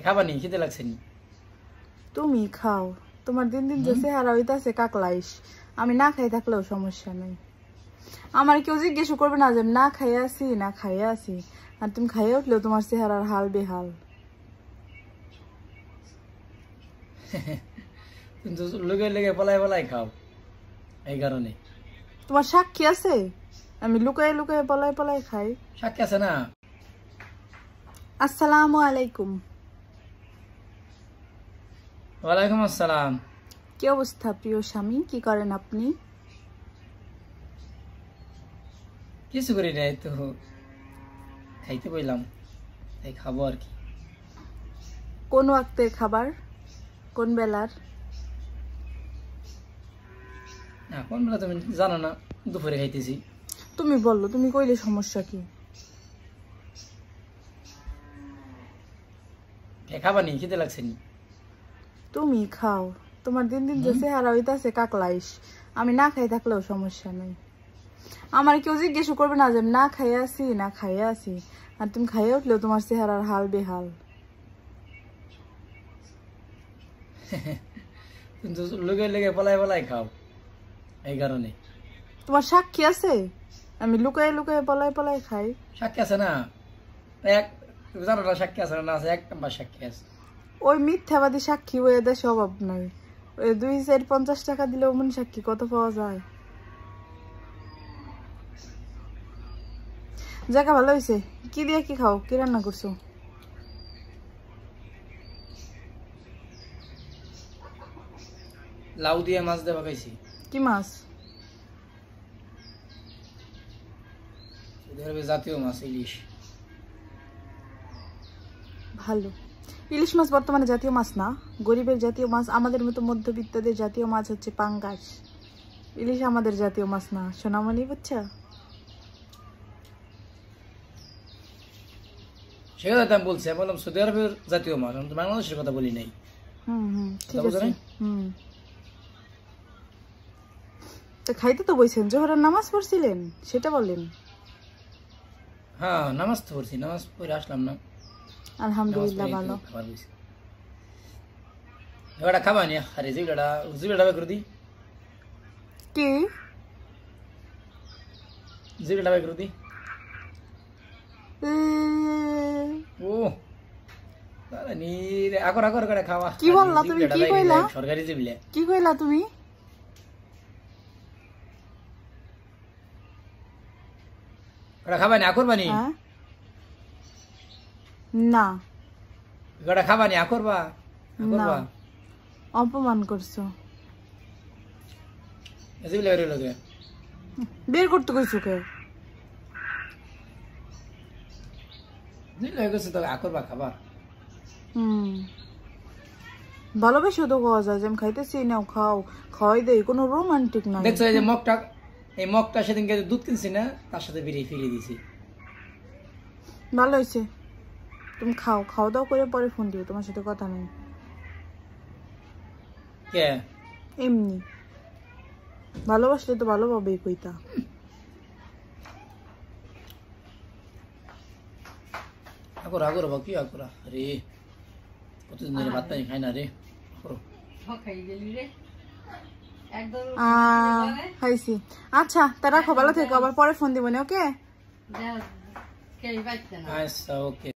খাবা নি? খিদে লাগছে নি? তুমি খাও, তোমার দিন দিন যে চেহারা হইতাছে কাকলাইশ। আমি না খাই থাকলেও সমস্যা নেই। আমার কেউ জিজ্ঞেস করবে না যে না খাইয়া আছি না খাইয়া আছি, আর তুমি খাইয়া উঠলেও তোমার চেহারার হাল বেহাল। কিন্তু লুকে লেগে পলাই পলাই খাও, এই কারণে। তোমার সাক্ষী আছে? আমি লুকায় লুকায় পলাই পলাই খাই। সাক্ষী আছে না? আসসালামু আলাইকুম। ওয়ালাইকুম আসসালাম। কি অবস্থা প্রিয় স্বামী, কি করেন আপনি? কিছু করি নাই তো, খাইতে বইলাম, তাই খাবো আর কি। কোন ওয়াক্তের খাবার, কোন বেলার? না কোন বেলা তুমি জানো না, দুপুরে খাইতেছি। তুমি বললো, তুমি কইলে সমস্যা কি? খাবা নি? খিদে লাগছে নি? তুমি খাও, তোমার দিন দিন যে চেহারা হইতাছে কাকলাইশ। আমি না খাই থাকলেও সমস্যা নেই। আমার কেউ জিজ্ঞেস করবে না যে না খাইয়া আছি না খাইয়া আছি, আর তুমি খাইয়া উঠলেও তোমার চেহারার হাল বেহাল। কিন্তু লুকে লেগে পলাই পলাই খাও, এই কারণে। তোমার সাক্ষী আছে? আমি লুকায় লুকায় পলাই পলাই খাই। সাক্ষী আছে না? এক জানো না সাক্ষী আছে না? আছে, এক নাম্বার সাক্ষী আছে। ওই মিথ্যাবাদী সাক্ষী হয়ে দেশে অভাব নাই। ওই 250 টাকা দিলে অমন সাক্ষী কত পাওয়া যায়। জায়গা ভালো হয়েছে। কি দিয়ে কি খাও, কি রান্না করছো? লাউ দিয়ে মাছ দেওয়া খাইছি। কি মাছ? জাতীয় মাছ, ইলিশ। ভালো। ইলিশ মাছ বর্তমানে জাতীয় মাছ না, গরিবের জাতীয় মাছ। আমাদের মতো মধ্যবিত্তদের জাতীয় মাছ হচ্ছে পাঙ্গাস। ইলিশ আমাদের জাতীয় মাছ না, সোনামণি, বুঝছো? সে কথা আমি বলছি, আমি বললাম সৌদি আরবের জাতীয় মাছ, আমি তো বাংলাদেশের কথা বলি নাই। ঠিক আছে। তো খাইতে তো বইছেন, জোহরের নামাজ পড়ছিলেন সেটা বলেন। হ্যাঁ নামাজ তো পড়ছি, নামাজ পড়ে আসলাম না। আলহামদুলিল্লাহ ভালো। এবারটা খাবা নি? আরে জিবলাটা বাই করে দিই। কি জিবলাটা বাই করে দিই। ও তাহলে নি আকর আকর করে খাওয়া। কি বললা তুমি? কি কইলা? সরকারি জিবলে কি কইলা তুমি? ওটা খাবা নি? আকর বানি না, ওটা খাবা নি? আকরবা আকরবা। অপমান করছো। জিবলে বের হলো কে? বের করতে কইছো কে? জিবলে গেছে তো, আকরবা খাবা। ভালোবেসে তো খাওয়া যায়, যেমন খাইতেছি নাও খাও, খাওয়াই দেই, কোনো রোমান্টিক নাই। দেখছো এই যে মগটা, এই মগটা সেদিনকে দুধ কিনছি না, তার সাথে ফিরিয়ে দিছি। ভালো হয়েছে। তুমি খাও, খাওয়া দাওয়া করে পরে ফোন দিও, তোমার সাথে কথা নেই। কে? এমনি ভালোবাসলে তো ভালোভাবেই কইতা। আকর আকর বা কি আকরা? আরে কতদিন ধরে ভাত পানি খাই না রে। খাইছি। আচ্ছা তা রাখো, ভালো থেকো, আবার পরে ফোন দিব না। ওকে আচ্ছা ওকে।